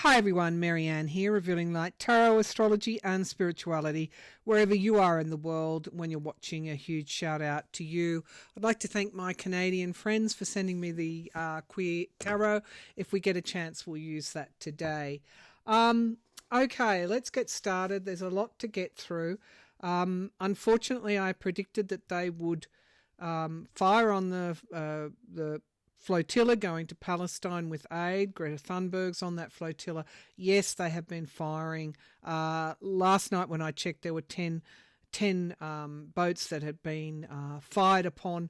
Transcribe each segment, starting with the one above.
Hi everyone, Maryann here, revealing light, tarot, astrology and spirituality. Wherever you are in the world, when you're watching, a huge shout out to you. I'd like to thank my Canadian friends for sending me the queer tarot. If we get a chance, we'll use that today. Okay, let's get started. There's a lot to get through. Unfortunately, I predicted that they would fire on the flotilla going to Palestine with aid. Greta Thunberg's on that flotilla. Yes, they have been firing. Last night when I checked, there were 10 boats that had been fired upon.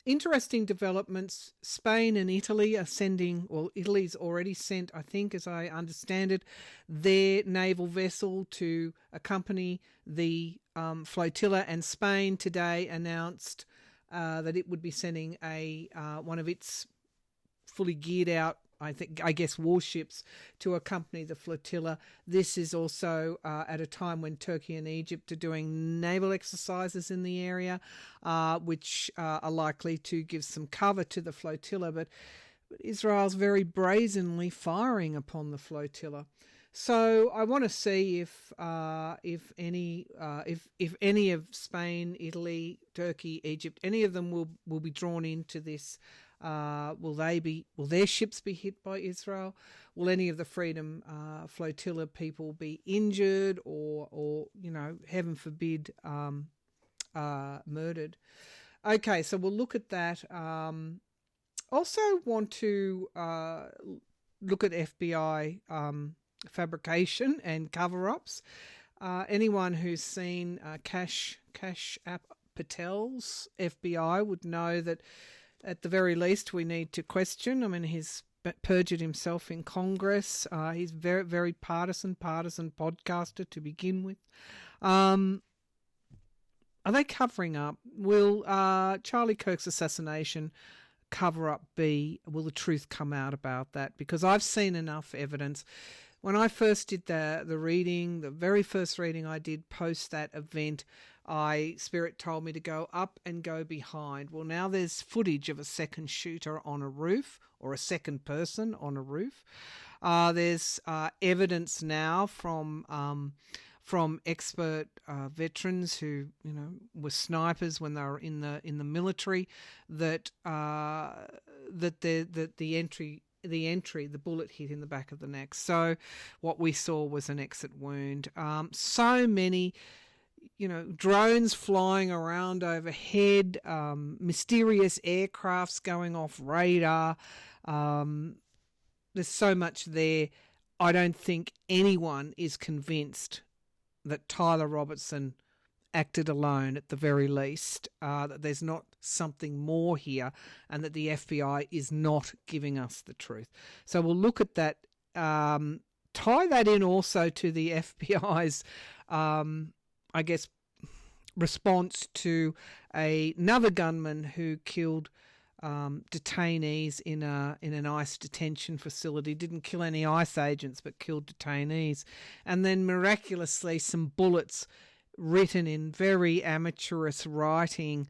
Interesting developments. Spain and Italy are sending, well, Italy's already sent, I think, as I understand it, their naval vessel to accompany the flotilla, and Spain today announced that it would be sending one of its fully geared out, I guess, warships to accompany the flotilla. This is also at a time when Turkey and Egypt are doing naval exercises in the area, which are likely to give some cover to the flotilla. But Israel's very brazenly firing upon the flotilla. So I want to see if any of Spain, Italy, Turkey, Egypt, any of them will be drawn into this. Will their ships be hit by Israel? Will any of the Freedom Flotilla people be injured or heaven forbid, murdered? Okay, so we'll look at that. Also want to look at FBI fabrication and cover-ups. Anyone who's seen Cash App Patel's FBI would know that at the very least we need to question. I mean, he's perjured himself in Congress. He's very, very partisan podcaster to begin with. Are they covering up? Will Charlie Kirk's assassination cover-up will the truth come out about that? Because I've seen enough evidence. When I first did the reading, the very first reading I did post that event, Spirit told me to go up and go behind. Well, now there's footage of a second shooter on a roof, or a second person on a roof. There's evidence now from expert veterans who were snipers when they were in the military, that the bullet hit in the back of the neck. So what we saw was an exit wound. So many, drones flying around overhead, mysterious aircrafts going off radar. There's so much there. I don't think anyone is convinced that Tyler Robertson acted alone, at the very least, that there's not something more here, and that the FBI is not giving us the truth. So we'll look at that, tie that in also to the FBI's, I guess, response to another gunman who killed detainees in an ICE detention facility. Didn't kill any ICE agents, but killed detainees. And then miraculously some bullets written in very amateurish writing,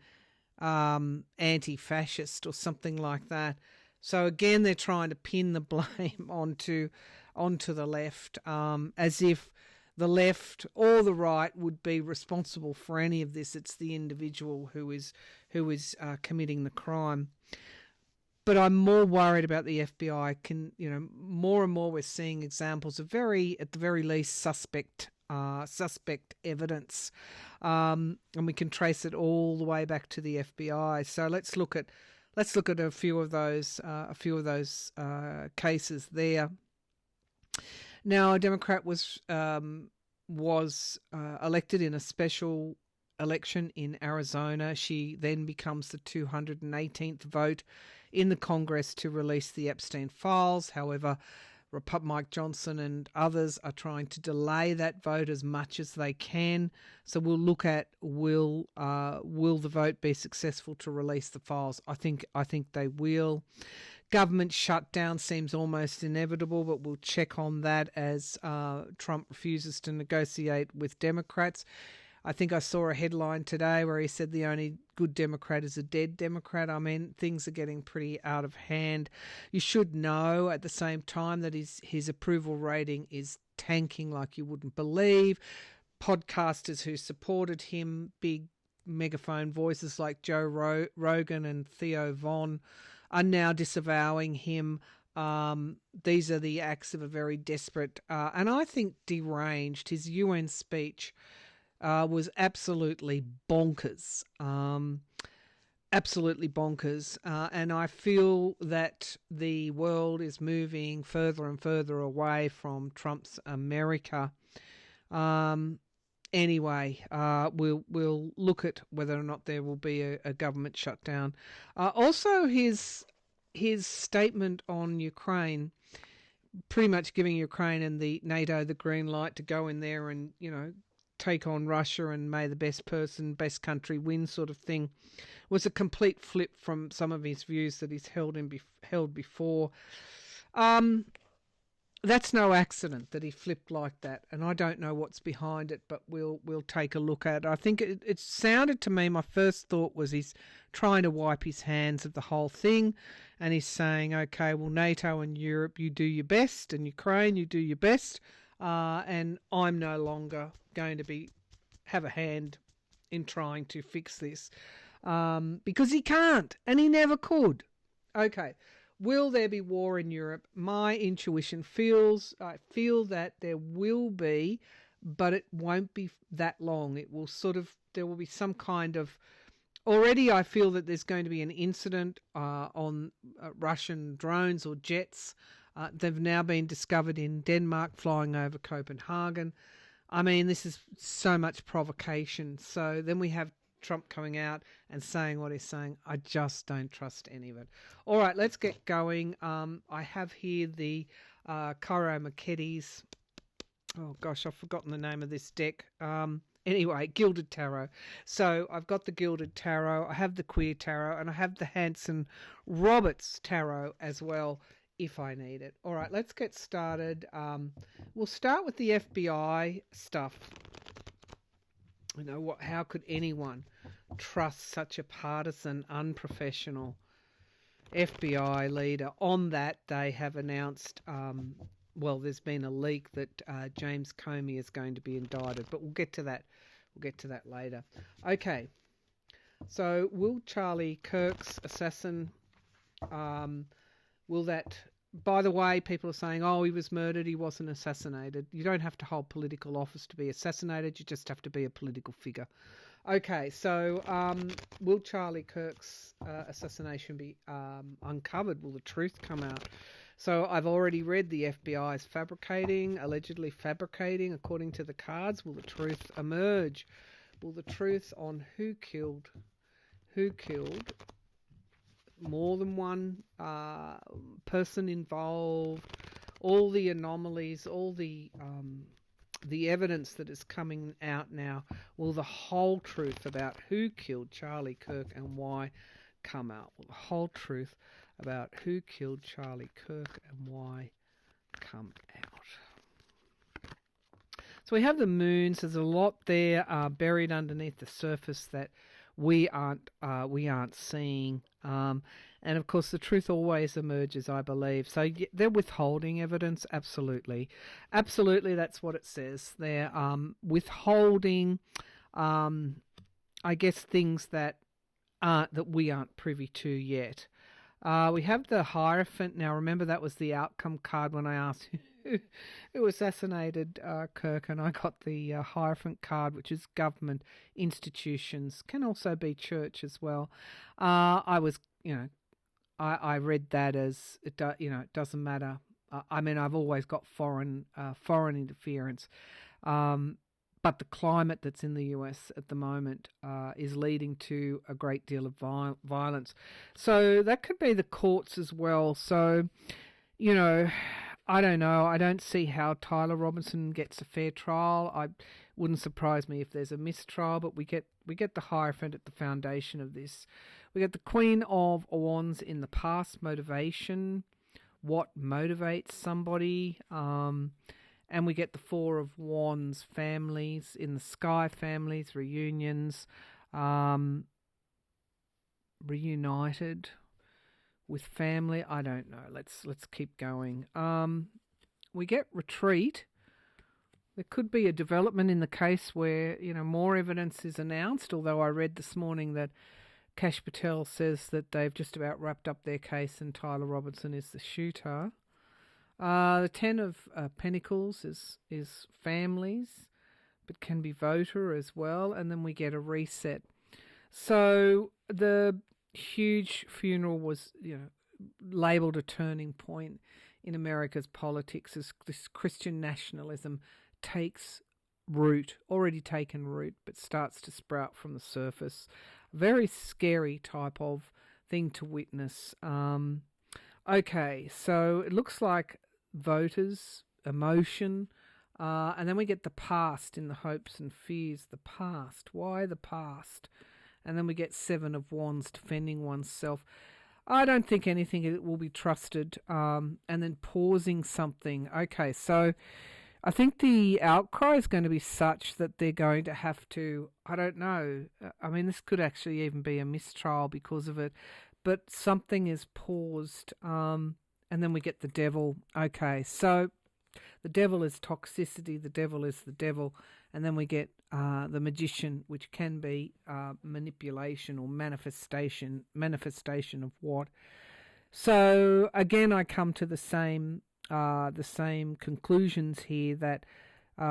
anti-fascist or something like that. So again, they're trying to pin the blame onto the left, as if the left or the right would be responsible for any of this. It's the individual who is committing the crime. But I'm more worried about the FBI. More and more we're seeing examples of at the very least, suspect evidence, and we can trace it all the way back to the FBI. So let's look at a few of those cases there. Now, a Democrat was elected in a special election in Arizona. She then becomes the 218th vote in the Congress to release the Epstein files. However, Mike Johnson and others are trying to delay that vote as much as they can. So we'll look at will the vote be successful to release the files? I think they will. Government shutdown seems almost inevitable, but we'll check on that as Trump refuses to negotiate with Democrats. I think I saw a headline today where he said the only good Democrat is a dead Democrat. I mean, things are getting pretty out of hand. You should know at the same time that his approval rating is tanking like you wouldn't believe. Podcasters who supported him, big megaphone voices like Joe Rogan and Theo Von, are now disavowing him. These are the acts of a very desperate and I think deranged. His UN speech was absolutely bonkers. Absolutely bonkers. And I feel that the world is moving further and further away from Trump's America. Anyway, we'll look at whether or not there will be a government shutdown. Also, his statement on Ukraine, pretty much giving Ukraine and the NATO the green light to go in there and, you know, take on Russia and may the best country win sort of thing, was a complete flip from some of his views that he's held before. That's no accident that he flipped like that, and I don't know what's behind it, but we'll take a look at it. I think it sounded to me, my first thought was he's trying to wipe his hands of the whole thing, and he's saying, okay, well, NATO and Europe, you do your best, and Ukraine, you do your best, and I'm no longer going to have a hand in trying to fix this, because he can't, and he never could. Okay. Will there be war in Europe? My intuition I feel that there will be, but it won't be that long. It will there will be some kind of, already I feel that there's going to be an incident on Russian drones or jets. They've now been discovered in Denmark flying over Copenhagen. I mean, this is so much provocation. So then we have Trump coming out and saying what he's saying. I just don't trust any of it. All right, let's get going. I have here the Cairo Marquetti's, oh gosh, I've forgotten the name of this deck. Anyway, Gilded Tarot. So I've got the Gilded Tarot, I have the Queer Tarot, and I have the Hanson Roberts Tarot as well if I need it. All right, let's get started. We'll start with the FBI stuff. You know what? How could anyone trust such a partisan, unprofessional FBI leader? On that, they have announced, well, there's been a leak that James Comey is going to be indicted, but we'll get to that. We'll get to that later. Okay. So, will Charlie Kirk's assassin? Will that? By the way, people are saying, oh, he was murdered, he wasn't assassinated. You don't have to hold political office to be assassinated, you just have to be a political figure. Okay, so will Charlie Kirk's assassination be uncovered? Will the truth come out? So I've already read the FBI is allegedly fabricating, according to the cards. Will the truth emerge? Will the truth on who killed more than one person involved, all the anomalies, all the evidence that is coming out now, will the whole truth about who killed Charlie Kirk and why come out? Will the whole truth about who killed Charlie Kirk and why come out? So we have the moons. There's a lot there buried underneath the surface that we aren't seeing, and of course the truth always emerges, I believe. So they're withholding evidence, absolutely, that's what it says. They're withholding, I guess, things that we aren't privy to yet. We have the Hierophant. Now remember, that was the outcome card when I asked who assassinated Kirk, and I got the Hierophant card, which is government, institutions, can also be church as well. I read that as it doesn't matter. I mean, I've always got foreign interference, but the climate that's in the US at the moment is leading to a great deal of violence. So that could be the courts as well. So, I don't know. I don't see how Tyler Robinson gets a fair trial. I wouldn't surprise me if there's a mistrial, but we get the Hierophant at the foundation of this. We get the Queen of Wands in the past, motivation, what motivates somebody, And we get the Four of Wands, families in the sky, families, reunions, reunited with family. I don't know. Let's keep going. We get retreat. There could be a development in the case where, more evidence is announced, although I read this morning that Kash Patel says that they've just about wrapped up their case and Tyler Robinson is the shooter. The Ten of Pentacles is families, but can be voter as well. And then we get a reset. So the huge funeral was, labelled a turning point in America's politics as this Christian nationalism takes root, already taken root, but starts to sprout from the surface. Very scary type of thing to witness. Okay, so it looks like voters, emotion, and then we get the past in the hopes and fears. The past. Why the past? And then we get Seven of Wands, defending oneself. I don't think anything will be trusted. And then pausing something. Okay, so I think the outcry is going to be such that they're going to have to, I don't know, I mean, this could actually even be a mistrial because of it, but something is paused, and then we get the Devil. Okay, so the Devil is toxicity, the Devil is the devil, and then we get the Magician, which can be manipulation or manifestation of what? So again, I come to the same conclusions here, that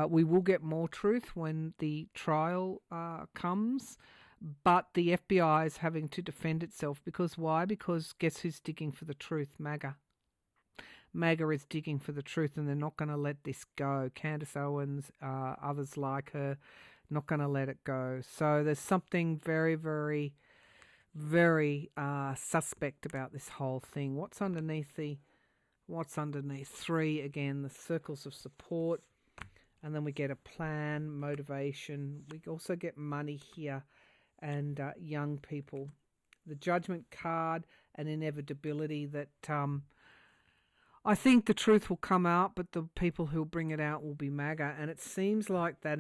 we will get more truth when the trial comes, but the FBI is having to defend itself. Because why? Because guess who's digging for the truth? MAGA. MAGA is digging for the truth, and they're not going to let this go. Candace Owens, others like her, not going to let it go. So there's something very, very, very suspect about this whole thing. What's underneath? 3, again, the circles of support, and then we get a plan, motivation. We also get money here, and young people. The Judgment card, an inevitability that I think the truth will come out, but the people who will bring it out will be MAGA. And it seems like that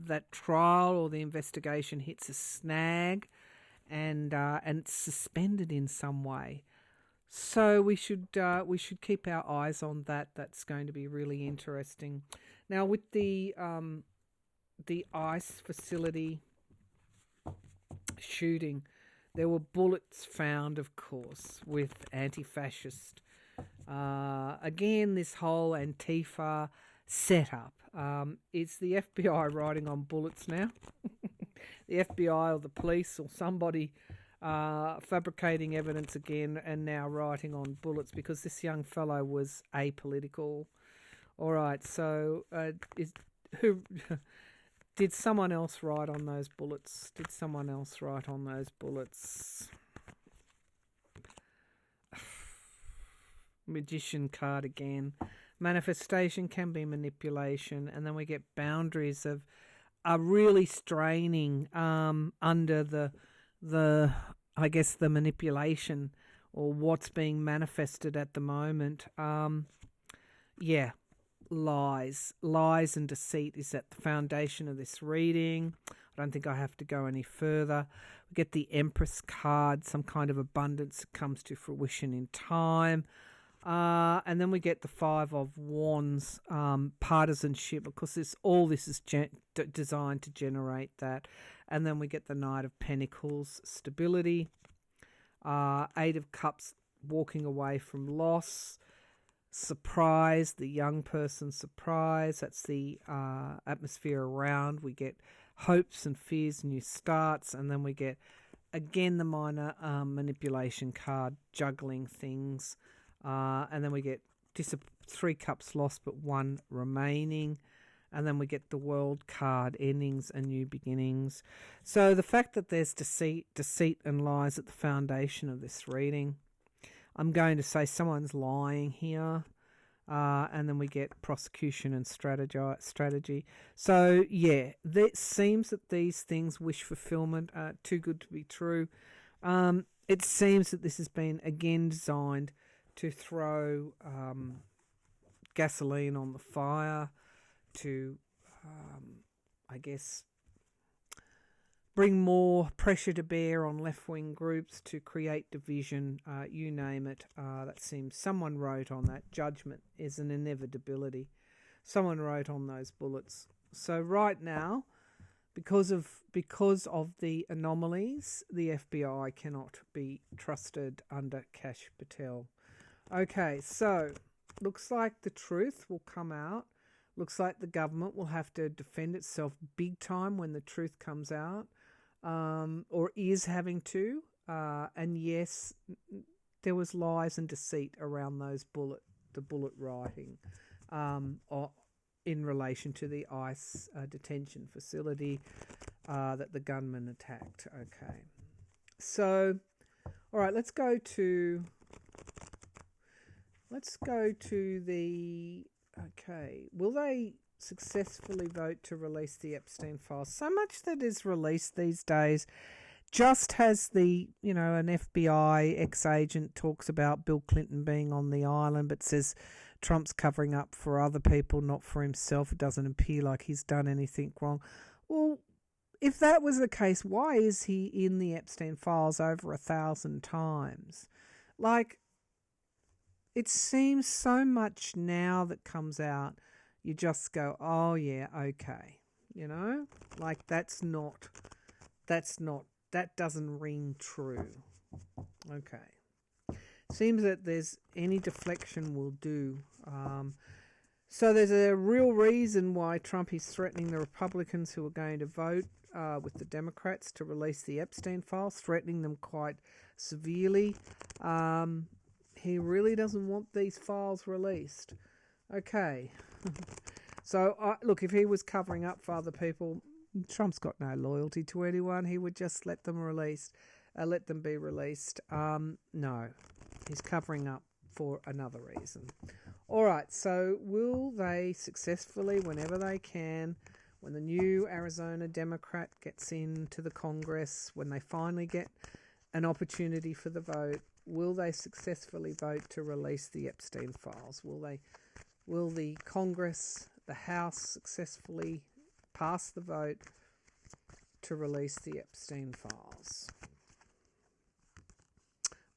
that trial or the investigation hits a snag, and it's suspended in some way. So we should keep our eyes on that. That's going to be really interesting. Now with the ICE facility shooting, there were bullets found, of course, with anti-fascist. Again, this whole Antifa setup. It's the FBI writing on bullets now. The FBI or the police or somebody fabricating evidence again, and now writing on bullets because this young fellow was apolitical. All right, so did someone else write on those bullets? Magician card again. Manifestation can be manipulation, and then we get boundaries of are really straining under the I guess the manipulation or what's being manifested at the moment. Lies and deceit is at the foundation of this reading. I don't think I have to go any further. We get the Empress card, some kind of abundance that comes to fruition in time. And then we get the Five of Wands, partisanship, because this is designed to generate that. And then we get the Knight of Pentacles, stability. Eight of Cups, walking away from loss. Surprise, the young person surprise. That's the atmosphere around. We get hopes and fears, new starts. And then we get, again, the minor manipulation card, juggling things. And then we get 3 cups lost, but 1 remaining. And then we get the World card, endings and new beginnings. So the fact that there's deceit and lies at the foundation of this reading, I'm going to say someone's lying here. And then we get prosecution and strategy. So, yeah, it seems that these things, wish fulfillment, are too good to be true. It seems that this has been, again, designed to throw gasoline on the fire, to, I guess, bring more pressure to bear on left-wing groups to create division, you name it. That seems someone wrote on that. Judgment is an inevitability. Someone wrote on those bullets. So right now, because of the anomalies, the FBI cannot be trusted under Kash Patel. Okay, so looks like the truth will come out. Looks like the government will have to defend itself big time when the truth comes out. Or is having to, and yes, there was lies and deceit around the bullet writing, in relation to the ICE detention facility that the gunman attacked. Okay, so all right, let's go to the. Okay, will they successfully vote to release the Epstein files? So much that is released these days just has the, an FBI ex-agent talks about Bill Clinton being on the island, but says Trump's covering up for other people, not for himself. It doesn't appear like he's done anything wrong. Well, if that was the case, why is he in the Epstein files over 1,000 times? Like, it seems so much now that comes out, you just go, oh yeah, okay. Like that doesn't ring true. Okay. Seems that there's any deflection will do. So there's a real reason why Trump is threatening the Republicans who are going to vote with the Democrats to release the Epstein files, threatening them quite severely. He really doesn't want these files released. Okay. So, look, if he was covering up for other people, Trump's got no loyalty to anyone. He would just let them be released. No, he's covering up for another reason. All right, so will they successfully, whenever they can, when the new Arizona Democrat gets into the Congress, when they finally get an opportunity for the vote, will they successfully vote to release the Epstein files? Will the Congress, the House, successfully pass the vote to release the Epstein files?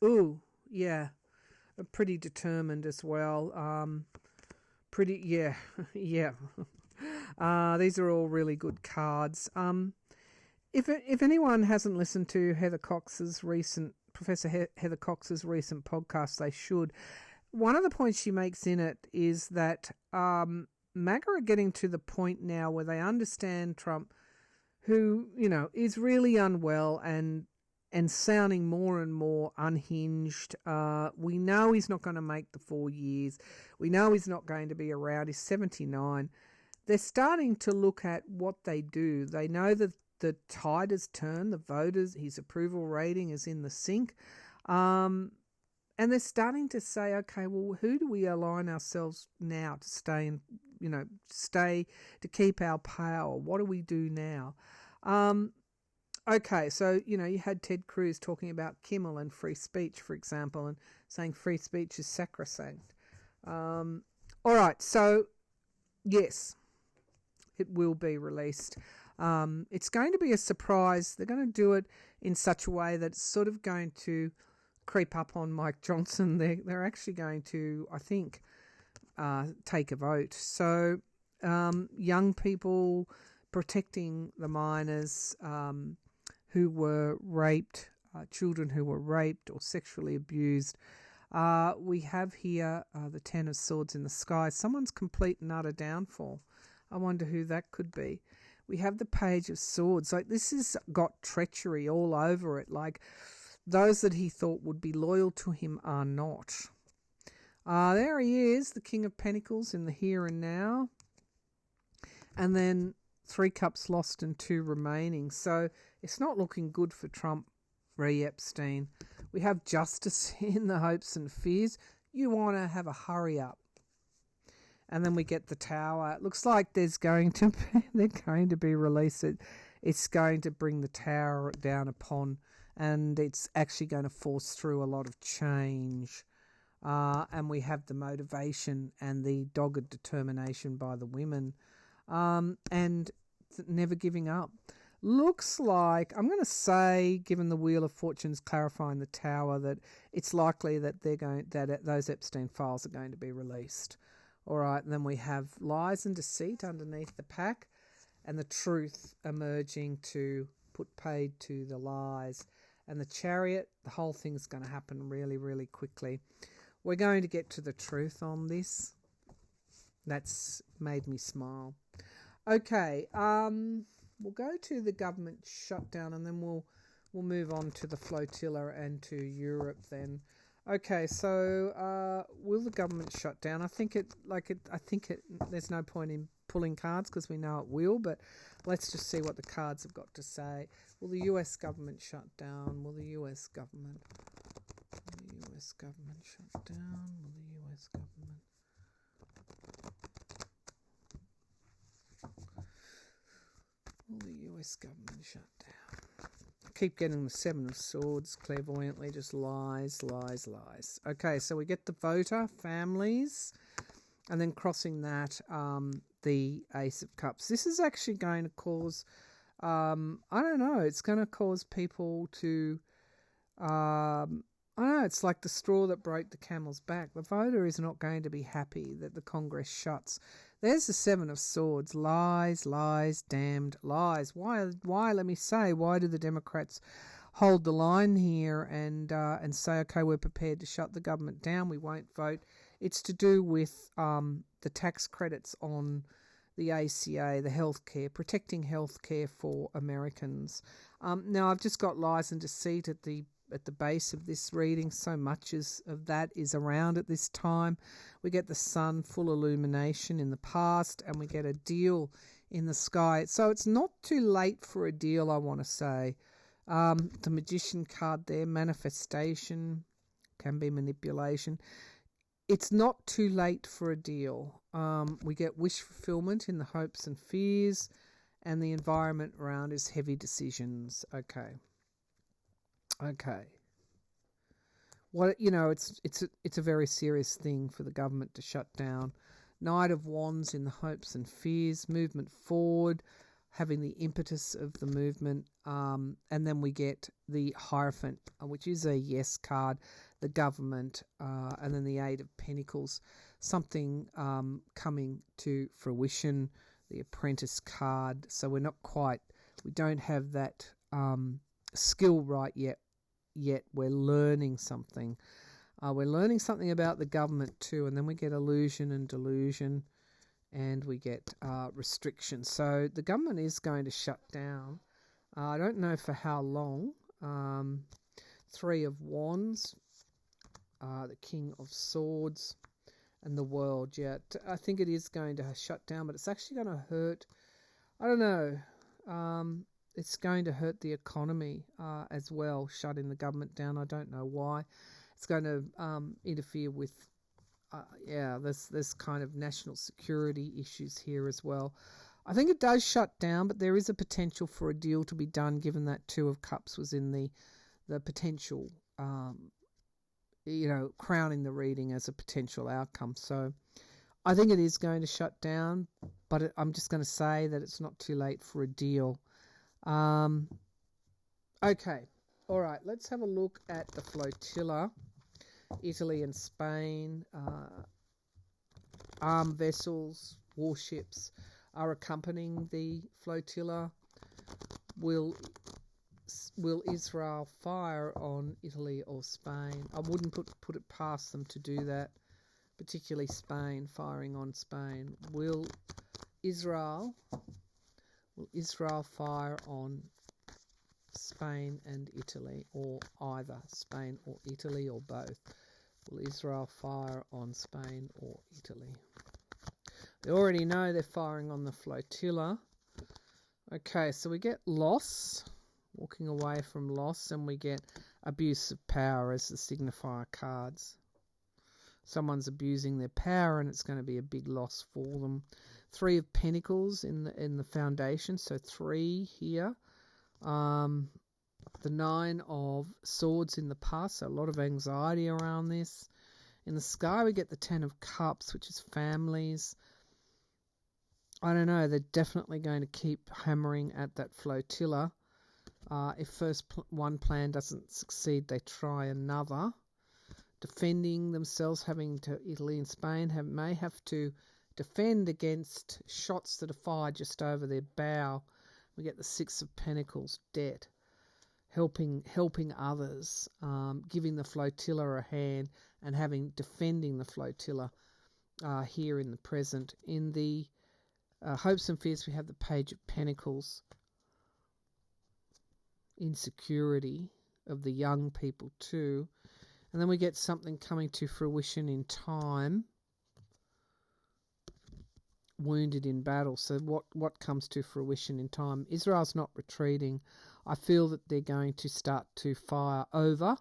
Ooh, yeah, pretty determined as well. Yeah. These are all really good cards. If anyone hasn't listened to Professor Heather Cox's recent podcast, they should. One of the points she makes in it is that MAGA are getting to the point now where they understand Trump, who, is really unwell and sounding more and more unhinged. We know he's not going to make the 4 years. We know he's not going to be around. He's 79. They're starting to look at what they do. They know that the tide has turned, the voters, his approval rating is in the sink. And they're starting to say, okay, well, who do we align ourselves now to stay to keep our power? What do we do now? Okay, so, you had Ted Cruz talking about Kimmel and free speech, for example, and saying free speech is sacrosanct. All right, so, yes, it will be released. It's going to be a surprise. They're going to do it in such a way that it's sort of going to creep up on Mike Johnson. They're actually going to, I think, take a vote. So young people protecting the minors who were raped, children who were raped or sexually abused. We have here the Ten of Swords in the sky. Someone's complete and utter downfall. I wonder who that could be. We have the Page of Swords. Like, this has got treachery all over it. Like, those that he thought would be loyal to him are not. There he is, the King of Pentacles in the here and now. And then 3 cups lost and 2 remaining. So it's not looking good for Trump re Epstein. We have Justice in the hopes and fears. You want to have a hurry up. And then we get the Tower. It looks like they're going to be released. It's going to bring the Tower down upon, and it's actually going to force through a lot of change. and we have the motivation and the dogged determination by the women, and never giving up. Looks like, I'm going to say, given the Wheel of Fortune's clarifying the Tower, that it's likely that those Epstein files are going to be released. All right, and then we have lies and deceit underneath the pack, and the truth emerging to put paid to the lies. And the Chariot, the whole thing's going to happen really, really quickly. We're going to get to the truth on this. That's made me smile. Okay, we'll go to the government shutdown, and then we'll move on to the flotilla and to Europe then. Okay, so will the government shut down? I think there's no point in pulling cards because we know it will, but let's just see what the cards have got to say. Will the US government shut down? Will the US government shut down? Will the US government? Will the US government shut down? Keep getting the Seven of Swords clairvoyantly, just lies, lies, lies. Okay, so we get the voter, families, and then crossing that, the Ace of Cups. This is actually going to cause, I don't know, it's going to cause people to, I don't know, it's like the straw that broke the camel's back. The voter is not going to be happy that the Congress shuts. There's the Seven of Swords. Lies, lies, damned lies. Why, let me say, why do the Democrats hold the line here and say, okay, we're prepared to shut the government down, we won't vote? It's to do with the tax credits on the ACA, the healthcare, protecting healthcare for Americans. Now, I've just got lies and deceit at the base of this reading. So much of that is around at this time. We get the sun, full illumination in the past, and we get a deal in the sky. So it's not too late for a deal, I want to say. The Magician card there, manifestation, can be manipulation. It's not too late for a deal. We get wish fulfillment in the hopes and fears, and the environment around is heavy decisions. Okay. What, it's a very serious thing for the government to shut down. Knight of Wands in the hopes and fears, movement forward, having the impetus of the movement, and then we get the Hierophant, which is a yes card, the government, and then the Eight of Pentacles, something coming to fruition, the Apprentice card. So we don't have that skill right yet we're learning something. We're learning something about the government too, and then we get illusion and delusion, and we get restriction. So the government is going to shut down. I don't know for how long. Three of Wands, the King of Swords, and the World. Yeah, I think it is going to shut down, but it's actually going to hurt. I don't know. It's going to hurt the economy as well, shutting the government down. I don't know why. It's going to interfere with, there's kind of national security issues here as well. I think it does shut down, but there is a potential for a deal to be done, given that Two of Cups was in the potential, crowning the reading as a potential outcome. So I think it is going to shut down, but I'm just going to say that it's not too late for a deal. Okay, all right, let's have a look at the flotilla. Italy and Spain, armed vessels, warships are accompanying the flotilla. Will Israel fire on Italy or Spain? I wouldn't put it past them to do that, particularly Spain, firing on Spain. Will Israel fire on Spain and Italy, or either Spain or Italy, or both? Will Israel fire on Spain or Italy? We already know they're firing on the flotilla. Okay, so we get loss, walking away from loss, and we get abuse of power as the signifier cards. Someone's abusing their power, and it's going to be a big loss for them. Three of Pentacles in the foundation, so 3 here. The Nine of Swords in the past, so a lot of anxiety around this. In the sky, we get the Ten of Cups, which is families. I don't know. They're definitely going to keep hammering at that flotilla. If one plan doesn't succeed, they try another. Defending themselves, having to Italy and Spain may have to defend against shots that are fired just over their bow. We get the Six of Pentacles, debt, helping others, giving the flotilla a hand, and defending the flotilla here in the present. In the hopes and fears, we have the Page of Pentacles, insecurity of the young people too. And then we get something coming to fruition in time. Wounded in battle. So what comes to fruition in time? Israel's not retreating. I feel that they're going to start to fire over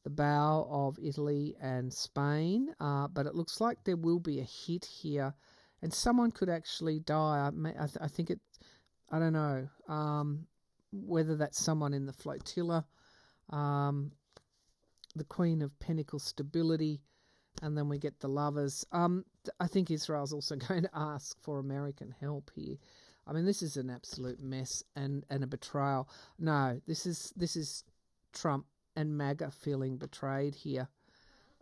the bow of Italy and Spain. But it looks like there will be a hit here. And someone could actually die. I think it... I don't know whether that's someone in the flotilla. The Queen of Pentacles, stability, and then we get the Lovers. I think Israel's also going to ask for American help here. I mean, this is an absolute mess and a betrayal. No, this is Trump and MAGA feeling betrayed here.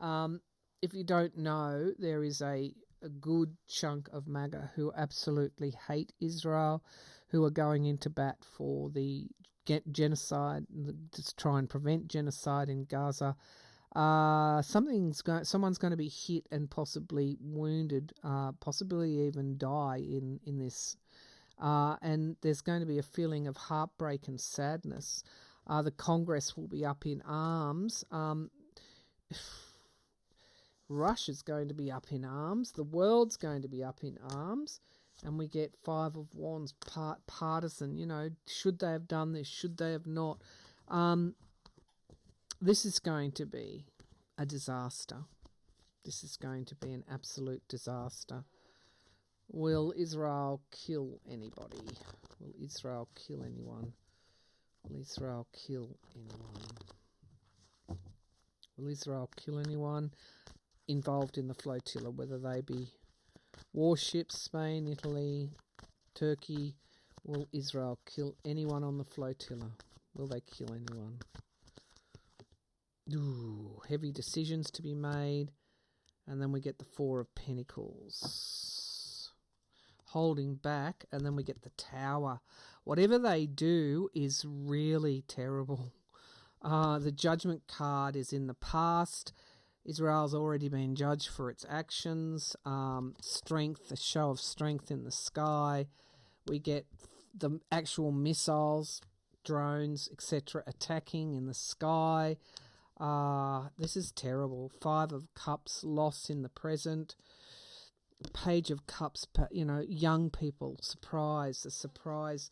If you don't know, there is a good chunk of MAGA who absolutely hate Israel, who are going into bat for the genocide, to try and prevent genocide in Gaza. Someone's going to be hit and possibly wounded, possibly even die in this. And there's going to be a feeling of heartbreak and sadness. The Congress will be up in arms. Russia's going to be up in arms. The world's going to be up in arms. And we get Five of Wands, partisan. Should they have done this? Should they have not? This is going to be a disaster. This is going to be an absolute disaster. Will Israel kill anybody? Will Israel kill anyone? Will Israel kill anyone? Will Israel kill anyone involved in the flotilla, whether they be warships, Spain, Italy, Turkey? Will Israel kill anyone on the flotilla? Will they kill anyone? Ooh, heavy decisions to be made. And then we get the Four of Pentacles. Holding back. And then we get the Tower. Whatever they do is really terrible. The Judgment card is in the past. Israel's already been judged for its actions. Strength, the show of strength in the sky. We get the actual missiles, drones, etc. attacking in the sky. This is terrible. Five of Cups, loss in the present. Page of Cups, young people, surprise, a surprise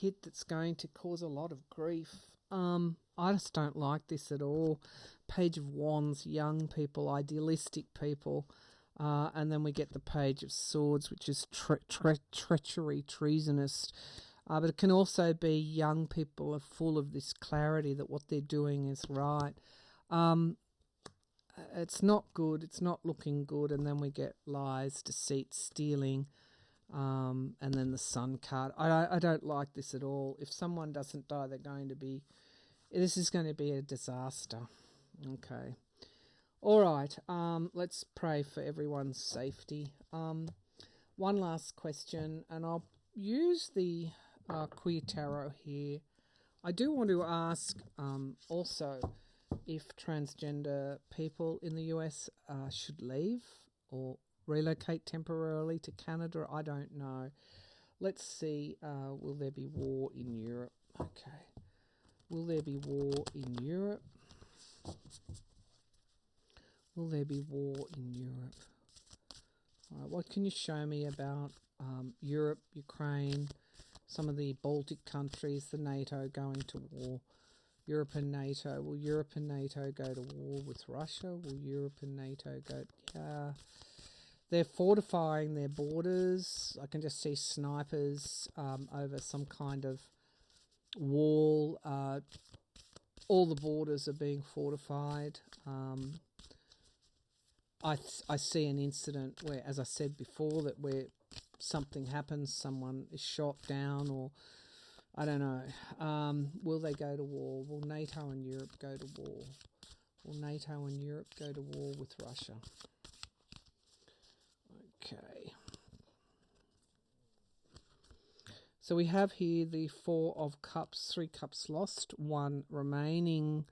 hit that's going to cause a lot of grief. I just don't like this at all. Page of Wands, young people, idealistic people. And then we get the Page of Swords, which is treachery, treasonous. But it can also be young people are full of this clarity that what they're doing is right. It's not good. It's not looking good. And then we get lies, deceit, stealing. And then the Sun card. I don't like this at all. If someone doesn't die, this is going to be a disaster. Okay. All right. Let's pray for everyone's safety. One last question, and I'll use the Queer Tarot here. I do want to ask also if transgender people in the US should leave or relocate temporarily to Canada. I don't know. Let's see. Will there be war in Europe? Okay. Will there be war in Europe? Will there be war in Europe? All right, what can you show me about Europe, Ukraine, some of the Baltic countries, the NATO going to war? Europe and NATO. Will Europe and NATO go to war with Russia? Will Europe and NATO go... Yeah. They're fortifying their borders. I can just see snipers over some kind of wall. All the borders are being fortified. I see an incident where, as I said before, that where something happens, someone is shot down, or I don't know. Will they go to war? Will NATO and Europe go to war? Will NATO and Europe go to war with Russia? Okay. So we have here the Four of Cups, 3 cups lost, 1 remaining.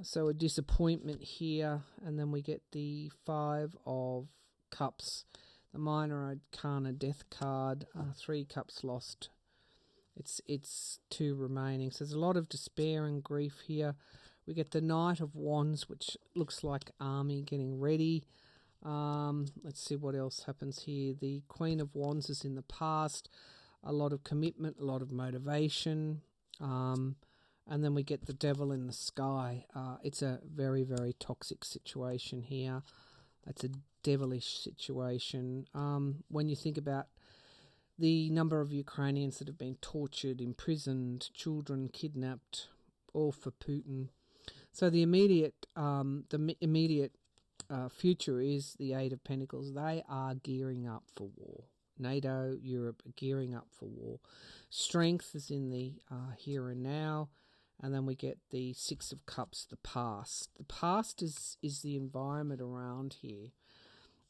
So a disappointment here. And then we get the 5 of Cups, the Minor Arcana Death card, 3 cups lost. It's 2 remaining. So there's a lot of despair and grief here. We get the Knight of Wands, which looks like army getting ready. Let's see what else happens here. The Queen of Wands is in the past. A lot of commitment, a lot of motivation. And then we get the Devil in the sky. It's a very, very toxic situation here. It's a devilish situation. When you think about the number of Ukrainians that have been tortured, imprisoned, children kidnapped, all for Putin. So the immediate future is the Eight of Pentacles. They are gearing up for war. NATO, Europe are gearing up for war. Strength is in the here and now. And then we get the Six of Cups, the past. The past is the environment around here.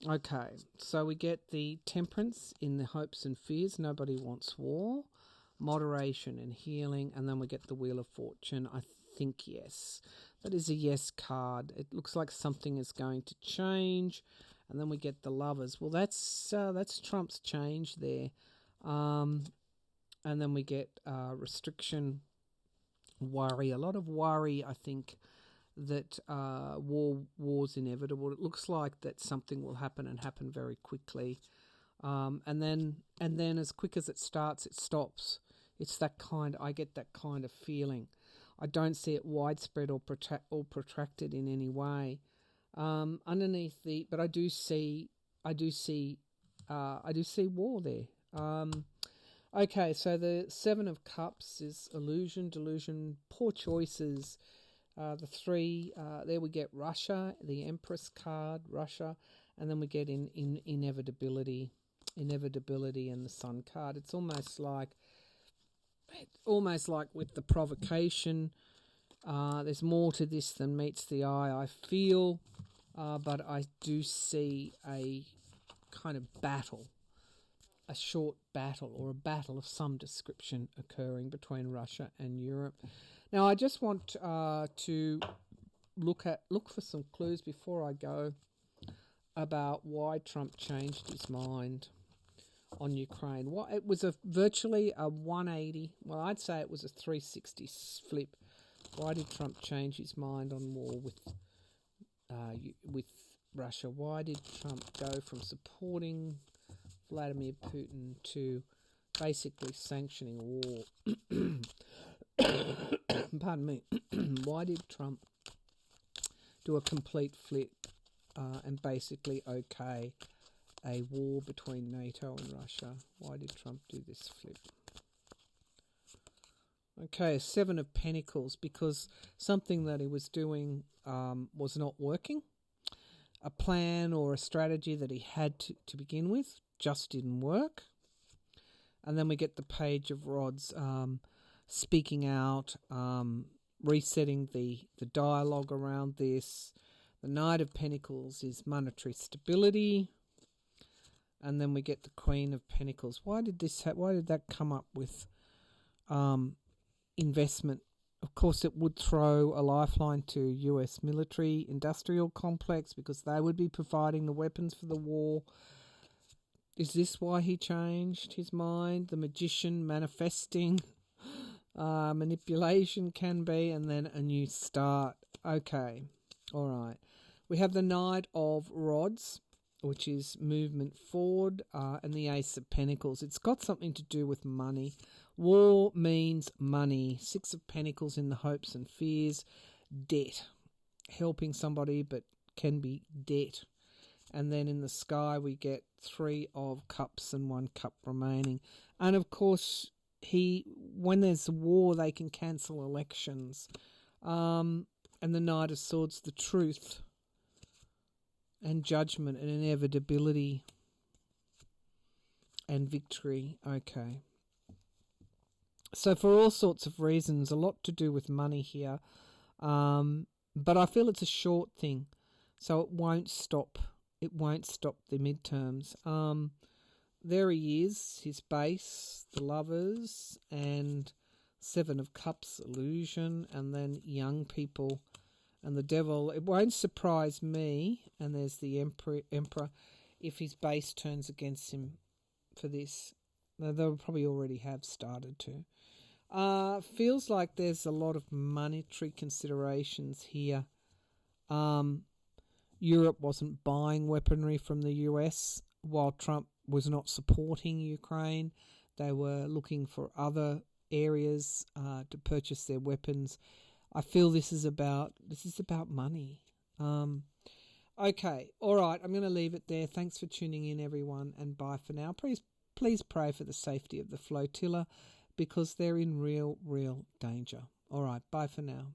Okay, so we get the Temperance in the hopes and fears. Nobody wants war. Moderation and healing. And then we get the Wheel of Fortune. I think yes. That is a yes card. It looks like something is going to change. And then we get the Lovers. Well, that's Trump's change there. And then we get restriction, worry. A lot of worry, I think, that war's inevitable. It looks like that something will happen and happen very quickly. And then as quick as it starts, it stops. It's that kind. I get that kind of feeling. I don't see it widespread or protracted in any way. Underneath but I do see war there. Okay, so the Seven of Cups is illusion, delusion, poor choices. The 3, there we get Russia, the Empress card, Russia, and then we get in inevitability, and the Sun card. It's almost like with the provocation. There's more to this than meets the eye, I feel, but I do see a kind of battle, a short battle or a battle of some description occurring between Russia and Europe. Now, I just want to look for some clues before I go about why Trump changed his mind on Ukraine. It was virtually a 180. Well, I'd say it was a 360 flip. Why did Trump change his mind on war with Russia? Why did Trump go from supporting Vladimir Putin to basically sanctioning war? Pardon me. Why did Trump do a complete flip and basically okay a war between NATO and Russia? Why did Trump do this flip? Okay, 7 of Pentacles, because something that he was doing was not working. A plan or a strategy that he had to begin with just didn't work. And then we get the Page of Rods, speaking out, resetting the dialogue around this. The Knight of Pentacles is monetary stability. And then we get the Queen of Pentacles. Why did that come up with investment? Of course, it would throw a lifeline to US military industrial complex because they would be providing the weapons for the war. Is this why he changed his mind? The Magician, manifesting, manipulation can be, and then a new start. Okay, all right. We have the Knight of Rods, which is movement forward, and the Ace of Pentacles. It's got something to do with money. War means money. 6 of Pentacles in the hopes and fears. Debt. Helping somebody, but can be debt. And then in the sky we get 3 of Cups and 1 cup remaining. And of course, when there's a war, they can cancel elections. And the Knight of Swords, the truth. And judgment and inevitability and victory. Okay. So for all sorts of reasons, a lot to do with money here. But I feel it's a short thing. So it won't stop. It won't stop the midterms. There he is, his base, the Lovers, and Seven of Cups, illusion, and then young people and the Devil. It won't surprise me, and there's the Emperor, if his base turns against him for this. They'll probably already have started to. Feels like there's a lot of monetary considerations here. Europe wasn't buying weaponry from the US while Trump was not supporting Ukraine. They were looking for other areas to purchase their weapons. I feel this is about money. Okay, all right, I'm going to leave it there. Thanks for tuning in, everyone, and bye for now. Please pray for the safety of the flotilla because they're in real danger. All right, bye for now.